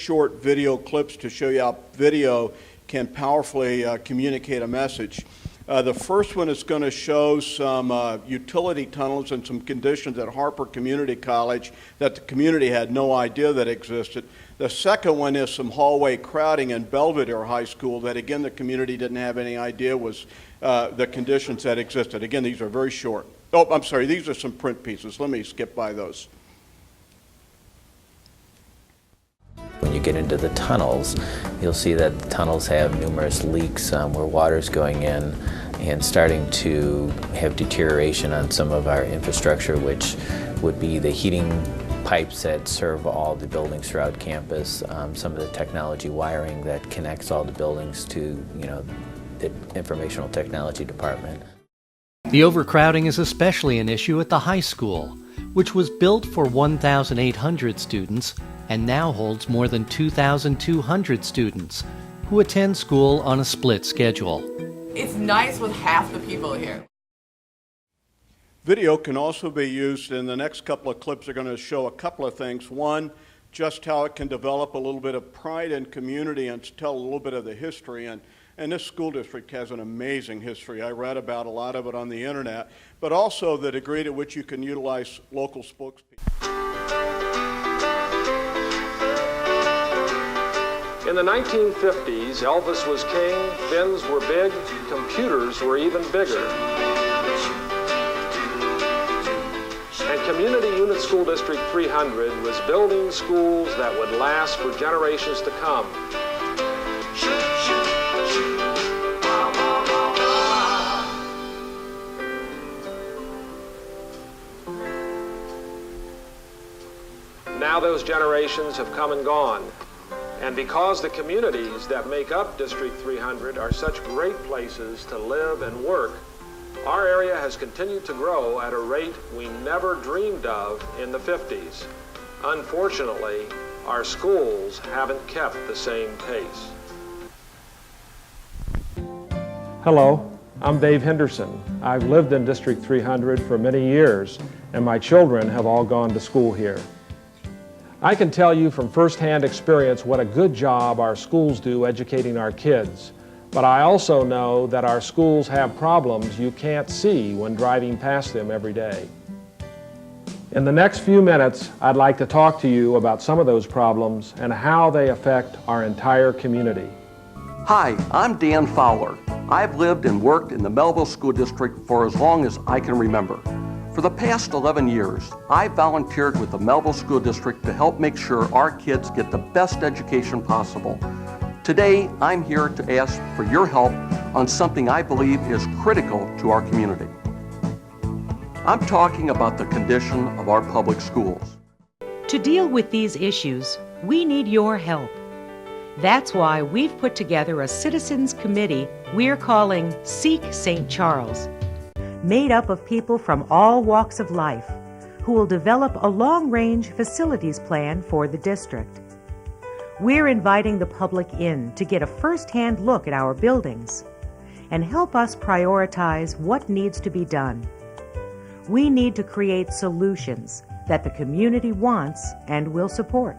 short video clips to show you how video can powerfully communicate a message. The first one is going to show some utility tunnels and some conditions at Harper Community College that the community had no idea that existed. The second one is some hallway crowding in Belvedere High School that, again, the community didn't have any idea was the conditions that existed. Again, these are very short. Oh, I'm sorry, these are some print pieces. Let me skip by those. When you get into the tunnels, you'll see that the tunnels have numerous leaks where water's going in and starting to have deterioration on some of our infrastructure, which would be the heating pipes that serve all the buildings throughout campus, some of the technology wiring that connects all the buildings to, the informational technology department. The overcrowding is especially an issue at the high school, which was built for 1,800 students and now holds more than 2,200 students who attend school on a split schedule. It's nice with half the people here. Video can also be used, and the next couple of clips are going to show a couple of things. One, just how it can develop a little bit of pride and community and tell a little bit of the history. And this school district has an amazing history. I read about a lot of it on the internet, but also the degree to which you can utilize local spokespeople. In the 1950s, Elvis was king, bins were big, computers were even bigger. And Community Unit School District 300 was building schools that would last for generations to come. Now those generations have come and gone. And because the communities that make up District 300 are such great places to live and work, our area has continued to grow at a rate we never dreamed of in the 50s. Unfortunately, our schools haven't kept the same pace. Hello, I'm Dave Henderson. I've lived in District 300 for many years, and my children have all gone to school here. I can tell you from firsthand experience what a good job our schools do educating our kids. But I also know that our schools have problems you can't see when driving past them every day. In the next few minutes, I'd like to talk to you about some of those problems and how they affect our entire community. Hi, I'm Dan Fowler. I've lived and worked in the Melville School District for as long as I can remember. For the past 11 years, I've volunteered with the Melville School District to help make sure our kids get the best education possible. Today, I'm here to ask for your help on something I believe is critical to our community. I'm talking about the condition of our public schools. To deal with these issues, we need your help. That's why we've put together a citizens committee we're calling Seek St. Charles, made up of people from all walks of life who will develop a long-range facilities plan for the district. We're inviting the public in to get a first-hand look at our buildings and help us prioritize what needs to be done. We need to create solutions that the community wants and will support.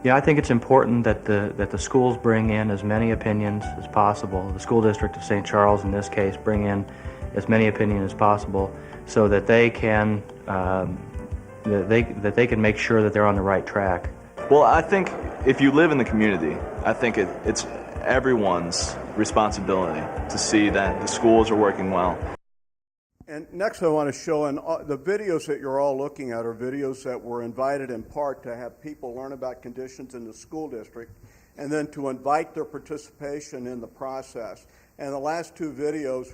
Yeah, I think it's important that the schools bring in as many opinions as possible. The school district of St. Charles, in this case, bring in as many opinions as possible, so that they can they can make sure that they're on the right track. Well, I think if you live in the community, I think it's everyone's responsibility to see that the schools are working well. And next I want to show, and the videos that you're all looking at are videos that were invited in part to have people learn about conditions in the school district and then to invite their participation in the process. And the last two videos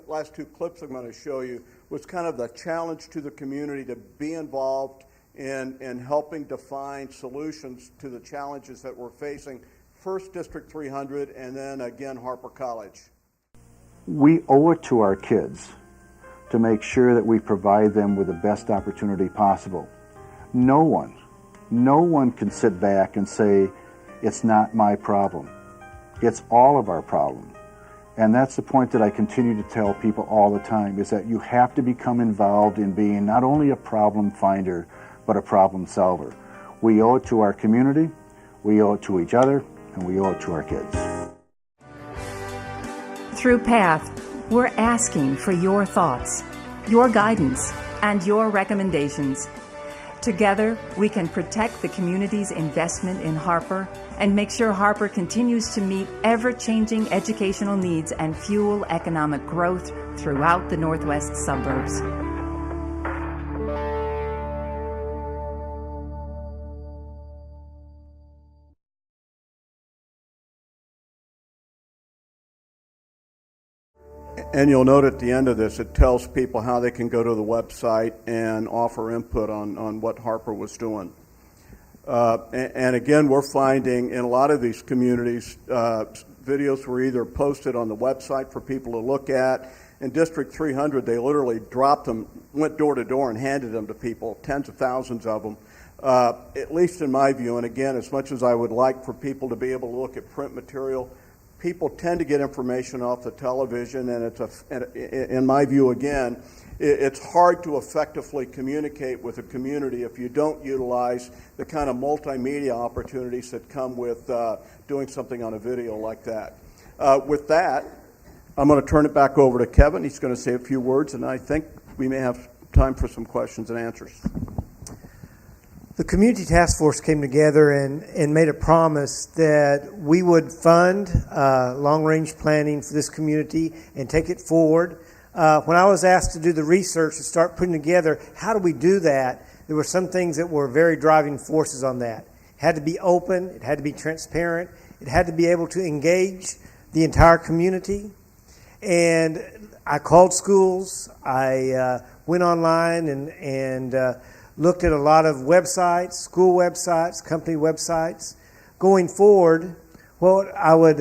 last two clips I'm going to show you was kind of the challenge to the community to be involved in helping define solutions to the challenges that we're facing. First District 300 and then again Harper College. We owe it to our kids to make sure that we provide them with the best opportunity possible. No one can sit back and say, it's not my problem. It's all of our problem. And that's the point that I continue to tell people all the time, is that you have to become involved in being not only a problem finder, but a problem solver. We owe it to our community, We owe it to each other, and we owe it to our kids. Through PATH, we're asking for your thoughts, your guidance, and your recommendations. Together, we can protect the community's investment in Harper and make sure Harper continues to meet ever-changing educational needs and fuel economic growth throughout the Northwest suburbs. And you'll note at the end of this, it tells people how they can go to the website and offer input on what Harper was doing. And again, we're finding in a lot of these communities, videos were either posted on the website for people to look at. In District 300, they literally dropped them, went door to door and handed them to people, tens of thousands of them. At least in my view, and again, as much as I would like for people to be able to look at print material, people tend to get information off the television, and in my view, again, it's hard to effectively communicate with a community if you don't utilize the kind of multimedia opportunities that come with doing something on a video like that. With that, I'm going to turn it back over to Kevin. He's going to say a few words, and I think we may have time for some questions and answers. The Community Task Force came together and made a promise that we would fund long-range planning for this community and take it forward. When I was asked to do the research and start putting together, how do we do that, there were some things that were very driving forces on that. It had to be open, it had to be transparent, it had to be able to engage the entire community. And I called schools, I went online and looked at a lot of websites, school websites, company websites. Going forward, well, I would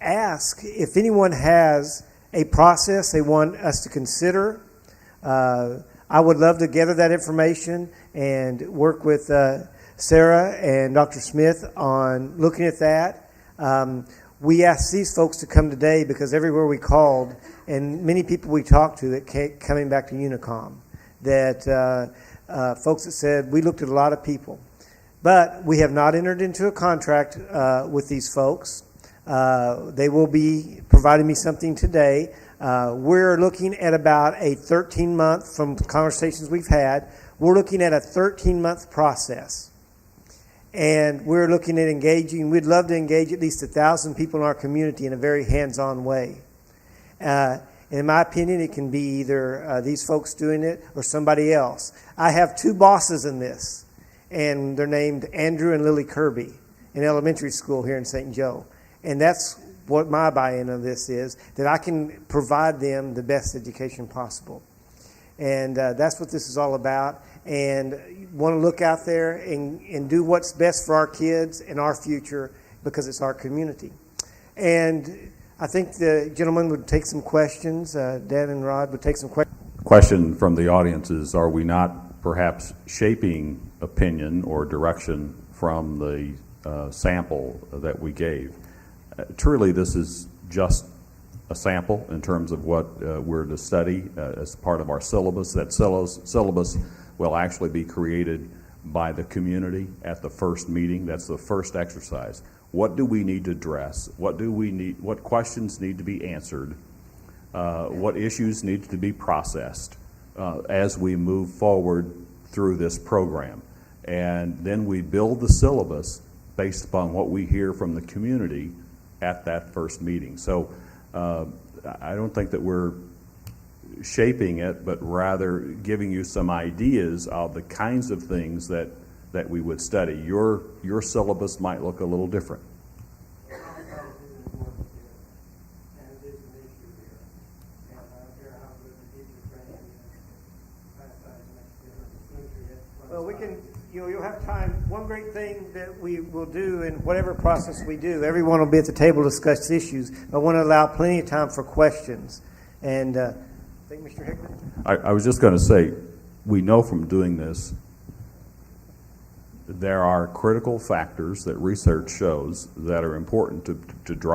ask if anyone has a process they want us to consider. I would love to gather that information and work with Sarah and Dr. Smith on looking at that. We asked these folks to come today because everywhere we called, and many people we talked to that kept coming back to Unicom, that folks that said, we looked at a lot of people. But we have not entered into a contract with these folks. They will be providing me something today. We're looking at about a 13-month, from conversations we've had, we're looking at a 13-month process. And we're looking at engaging, we'd love to engage at least 1,000 people in our community in a very hands-on way. In my opinion, it can be either these folks doing it or somebody else. I have two bosses in this, and they're named Andrew and Lily Kirby in elementary school here in St. Joe. And that's what my buy-in of this is, that I can provide them the best education possible. And that's what this is all about. And want to look out there and do what's best for our kids and our future, because it's our community. And I think the gentleman would take some questions. Dan and Rod would take some questions. Question from the audience is, are we not perhaps shaping opinion or direction from the sample that we gave? Truly, this is just a sample in terms of what we're to study as part of our syllabus. That syllabus will actually be created by the community at the first meeting. That's the first exercise. What do we need to address? What questions need to be answered? What issues need to be processed as we move forward through this program? And then we build the syllabus based upon what we hear from the community at that first meeting. So I don't think that we're shaping it, but rather giving you some ideas of the kinds of things that we would study. Your syllabus might look a little different. Well, we can, you'll have time. One great thing that we will do in whatever process we do, everyone will be at the table to discuss issues. I want to allow plenty of time for questions. And I think Mr. Hickman? I was just going to say, we know from doing this, there are critical factors that research shows that are important to drive